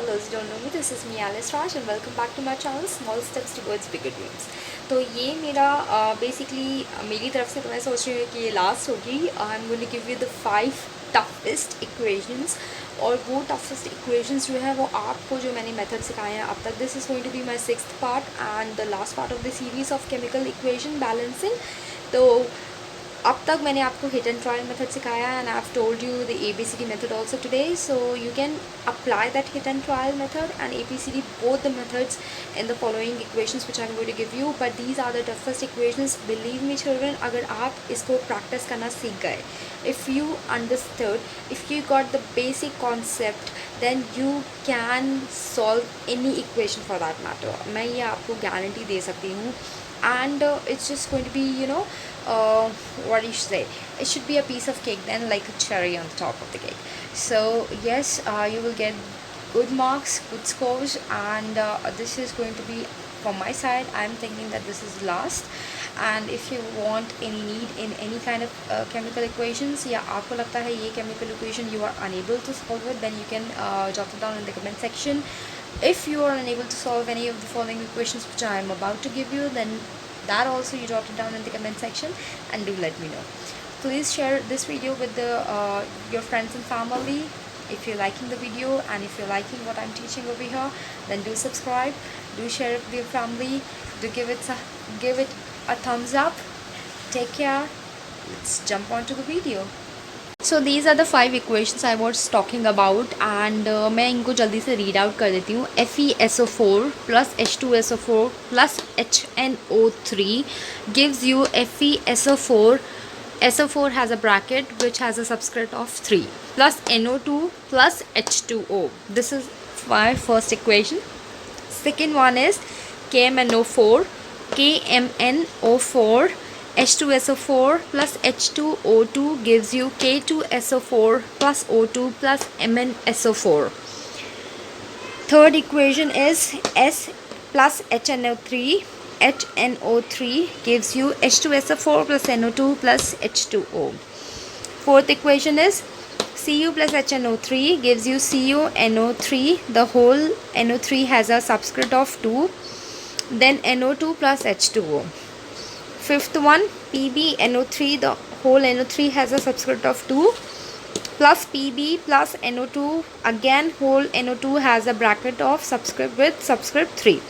those who don't know me, this is me Alice Raj and welcome back to my channel Small Steps Towards Bigger Dreams। तो ये मेरा basically मेरी तरफ से तो मैं सोच रही हूँ कि ये लास्ट होगी। I am going to give you the 5 toughest equations, और वो टफेस्ट इक्वेशंस जो है वो आपको जो मैंने मेथड सिखाए हैं अब तक, this is going to be my 6th part and the last part of the series of chemical equation balancing. तो अब तक मैंने आपको हिट एंड ट्रायल मेथड सिखाया and I have told you the ABCD method also today, so you can apply that hit and trial method and ABCD both the methods in the following equations which I am going to give you, but these are the toughest equations, believe me children। अगर आप इसको practice करना सीख गए, if you understood, if you got the basic concept, then you can solve any equation for that matter। मैं ये आपको guarantee दे सकती हूँ। And it's just going to be, what do you say, it should be a piece of cake then, like a cherry on the top of the cake। So yes, you will get good marks, good scores, and this is going to be from my side. I'm thinking that this is last, and if you want any need in any kind of chemical equations, या आपको लगता है ये chemical equation you are unable to solve it, then you can jot it down in the comment section। If you are unable to solve any of the following equations which I am about to give you, then that also you jot it down in the comment section and do let me know। Please share this video with your friends and family if you're liking the video, and if you're liking what I'm teaching over here, then do subscribe, do share it with your family, do give it a thumbs up। Take care, let's jump on to the video। So these are the 5 equations I was talking about, and मैं इनको जल्दी से read out कर देती हूँ। FeSO4 plus H2SO4 plus HNO3 gives you FeSO4। SO4 has a bracket which has a subscript of 3 plus NO2 plus H2O। This is my first equation। Second one is KMNO4 KMNO4 H2SO4 plus H2O2 gives you K2SO4 plus O2 plus MnSO4। Third equation is S plus HNO3 HNO3 gives you H2SO4 plus NO2 plus H2O। Fourth equation is Cu plus HNO3 gives you CuNO3, the whole NO3 has a subscript of 2, then NO2 plus H2O। Fifth one, PbNO3, the whole NO3 has a subscript of 2 plus Pb plus NO2, again whole NO2 has a bracket of subscript with subscript 3।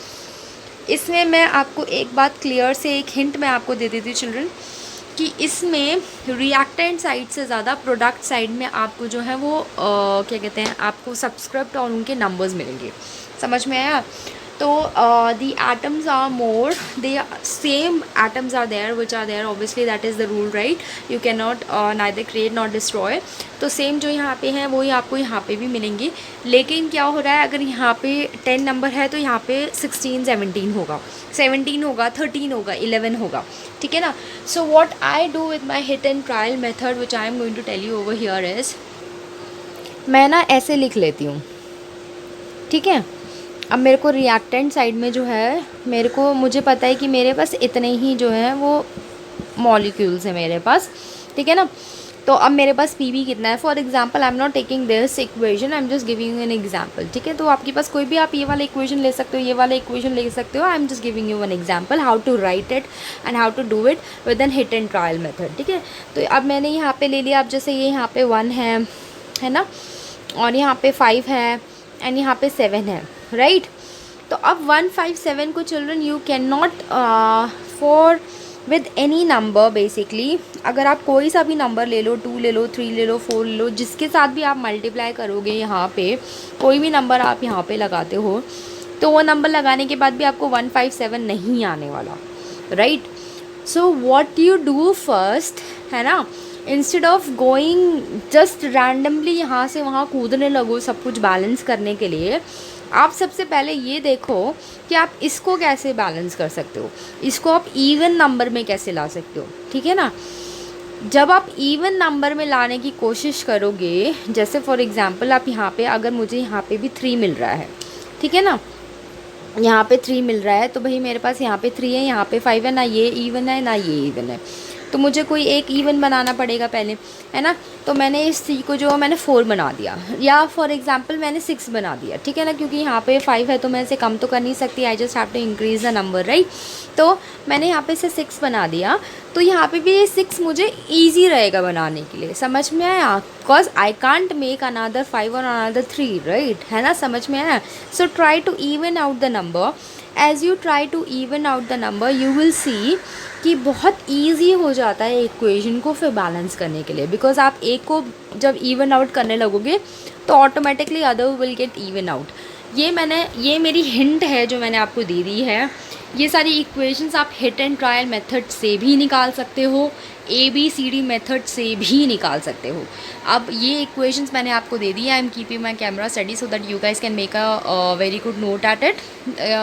इसमें मैं आपको एक बात clear से, एक hint मैं आपको दे देती हूँ चिल्ड्रन, कि इसमें रिएक्टेंट साइड से ज़्यादा प्रोडक्ट साइड में आपको जो है वो क्या कहते हैं, आपको सब्सक्रिप्ट और उनके नंबर्स मिलेंगे। समझ में आया? तो the atoms are more, they same atoms are there which are there, obviously that is the rule, right? You cannot neither create nor destroy। तो सेम जो यहाँ पे हैं वही आपको यहाँ पे भी मिलेंगे, लेकिन क्या हो रहा है, अगर यहाँ पे 10 नंबर है तो यहाँ पे 16 17 होगा, 17 होगा, 13 होगा, 11 होगा, ठीक है ना। So what I do with my hit and trial method which I am going to tell you over here is, मैं ना ऐसे लिख लेती हूँ, ठीक है। अब मेरे को रिएक्टेंट साइड में जो है, मुझे पता है कि मेरे पास इतने ही जो है वो मॉलिक्यूल्स हैं मेरे पास, ठीक है ना। तो अब मेरे पास Pb कितना है, for example I am not taking this equation, I am just giving you an example, ठीक है। तो आपके पास कोई भी, आप ये वाला इक्वेशन ले सकते हो, ये वाला इक्वेशन ले सकते हो। I am just giving you an example how to write it and how to do it with an hit and trial method, ठीक है। तो अब मैंने यहाँ पे ले लिया, अब जैसे ये यहाँ पे 1 है ना, और यहाँ पे 5 है एंड यहाँ पे 7 है, राइट। तो अब 1 5 7 को children you can not for with any number, basically अगर आप कोई सा भी नंबर ले लो, 2 ले लो, 3 ले लो, 4 ले लो, जिसके साथ भी आप मल्टीप्लाई करोगे, यहाँ पे कोई भी नंबर आप यहाँ पे लगाते हो, तो वो नंबर लगाने के बाद भी आपको 1 5 7 नहीं आने वाला, right. So what you do first, है ना, instead of going just randomly यहाँ से वहाँ कूदने लगो सब कुछ बैलेंस करने के लिए, आप सबसे पहले ये देखो कि आप इसको कैसे बैलेंस कर सकते हो, इसको आप इवन नंबर में कैसे ला सकते हो, ठीक है ना। जब आप इवन नंबर में लाने की कोशिश करोगे, जैसे फॉर एग्जांपल आप यहाँ पे, अगर मुझे यहाँ पे भी 3 मिल रहा है, ठीक है ना, यहाँ पे 3 मिल रहा है, तो भाई मेरे पास यहाँ पे 3 है, यहाँ पे 5 है, ना ये इवन है ना ये इवन है। तो मुझे कोई एक इवन बनाना पड़ेगा पहले, है ना। तो मैंने इस C को जो मैंने 4 बना दिया, या फॉर एग्जांपल मैंने 6 बना दिया, ठीक है ना, क्योंकि यहाँ पे 5 है तो मैं इसे कम तो कर नहीं सकती, I just have to increase the number, right. तो मैंने यहाँ पे इसे 6 बना दिया, तो यहाँ पे भी ये 6 मुझे ईजी रहेगा बनाने के लिए, समझ में आया। Because I can't make another 5 और अनदर 3, राइट, है ना, समझ में आया। So try to even out the number. As you try to even out the number you will see कि बहुत ईजी हो जाता है इक्वेशन को फिर बैलेंस करने के लिए, बिकॉज आप एक को जब इवन आउट करने लगोगे तो automatically other will get even out. ये मेरी हिंट है जो मैंने आपको दे दी है। ये सारी इक्वेशंस आप हिट एंड ट्रायल मेथड से भी निकाल सकते हो, ABCD मेथड से भी निकाल सकते हो। अब ये इक्वेशंस मैंने आपको दे दी है। I am keeping my camera study so that you guys can make a very good note at it,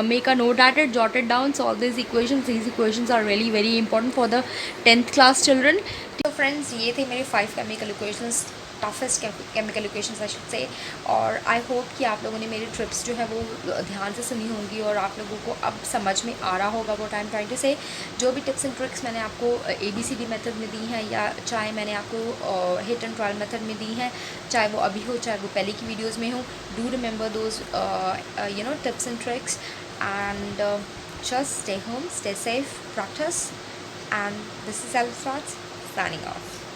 make a note at it, jot it down, solve this equations. These equations are really very important for the 10th class children. तो friends, ये थे मेरे 5 chemical equations, toughest chemical equations I should say. और I hope कि आप लोगों ने मेरी ट्रिप्स जो है वो ध्यान से सुनी होंगी और आप लोगों को अब समझ में आ रहा होगा what I am trying to say. जो भी टिप्स एंड ट्रिक्स मैंने आपको ABCD मेथड में दी हैं, या चाहे मैंने आपको हिट एंड ट्रायल मेथड में दी हैं, चाहे वो अभी हो चाहे वो पहले की वीडियोज़ में हो, do remember those tips and tricks, and just stay home, stay safe, practice, and this is Alfred signing off.